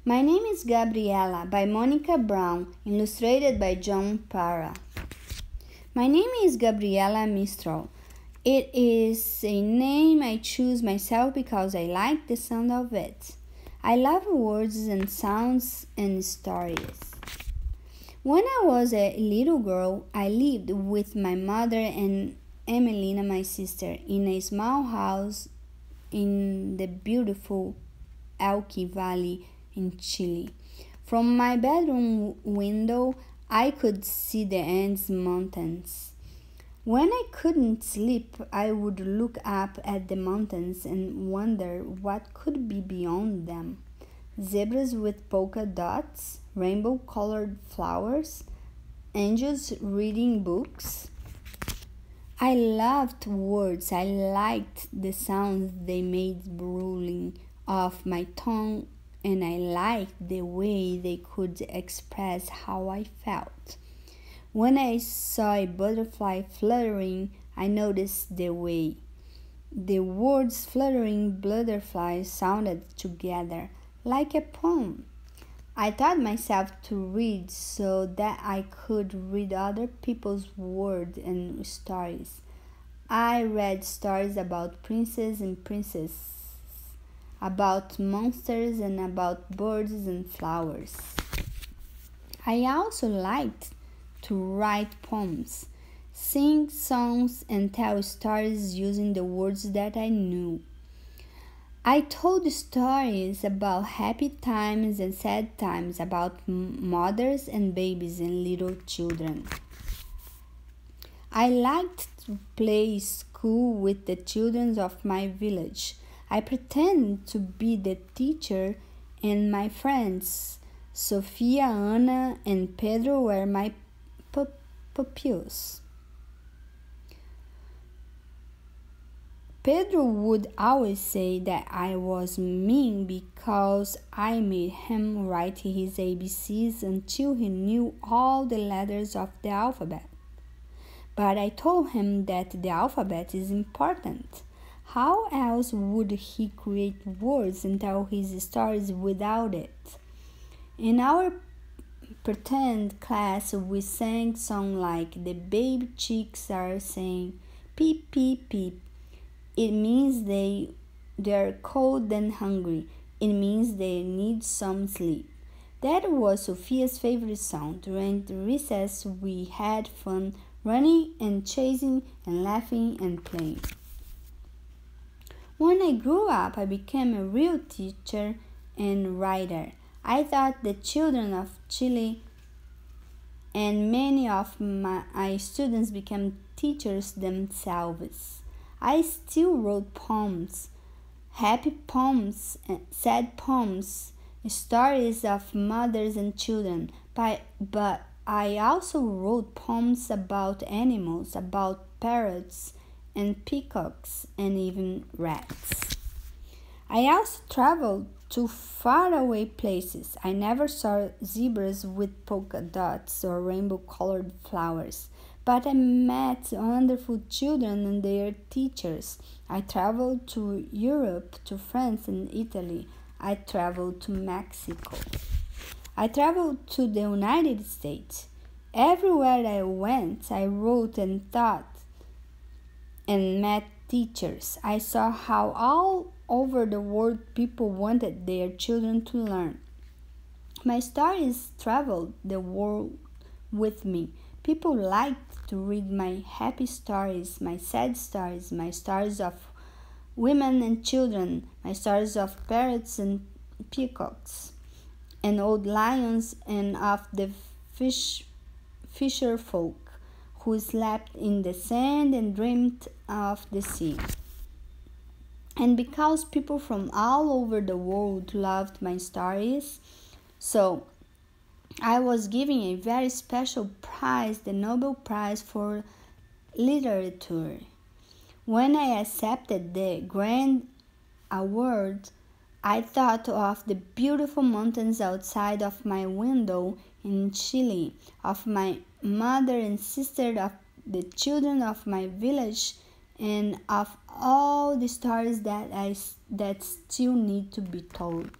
My name is Gabriela by Monica Brown, illustrated by John Parra. My name is Gabriela Mistral. It is a name I choose myself because I like the sound of it. I love words and sounds and stories. When I was a little girl, I lived with my mother and Emelina, my sister, in a small house in the beautiful Elqui Valley in Chile. From my bedroom window, I could see the Andes Mountains. When I couldn't sleep, I would look up at the mountains and wonder what could be beyond them. Zebras with polka dots, rainbow-colored flowers, angels reading books. I loved words. I liked the sounds they made rolling off my tongue, and I liked the way they could express how I felt. When I saw a butterfly fluttering, I noticed the way the words fluttering butterflies sounded together, like a poem. I taught myself to read so that I could read other people's words and stories. I read stories about princes and princesses, about monsters and about birds and flowers. I also liked to write poems, sing songs, and tell stories using the words that I knew. I told stories about happy times and sad times, about mothers and babies and little children. I liked to play school with the children of my village. I pretended to be the teacher, and my friends, Sofia, Ana, and Pedro, were my pupils. Pedro would always say that I was mean because I made him write his ABCs until he knew all the letters of the alphabet. But I told him that the alphabet is important. How else would he create words and tell his stories without it? In our pretend class, we sang songs like the baby chicks are saying peep, peep, peep. It means they're cold and hungry. It means they need some sleep. That was Sophia's favorite song. During the recess, we had fun running and chasing and laughing and playing. When I grew up, I became a real teacher and writer. I taught the children of Chile, and many of my students became teachers themselves. I still wrote poems, happy poems, sad poems, stories of mothers and children, but I also wrote poems about animals, about parrots and peacocks and even rats. I also traveled to faraway places. I never saw zebras with polka dots or rainbow-colored flowers, but I met wonderful children and their teachers. I traveled to Europe, to France and Italy. I traveled to Mexico. I traveled to the United States. Everywhere I went, I wrote and taught and met teachers. I saw how all over the world people wanted their children to learn. My stories traveled the world with me. People liked to read my happy stories, my sad stories, my stories of women and children, my stories of parrots and peacocks, and old lions, and of the fisher folk who slept in the sand and dreamed of the sea. And because people from all over the world loved my stories, so I was given a very special prize, the Nobel Prize for Literature. When I accepted the grand award, I thought of the beautiful mountains outside of my window in Chile, of my mother and sister, of the children of my village, and of all the stories that still need to be told.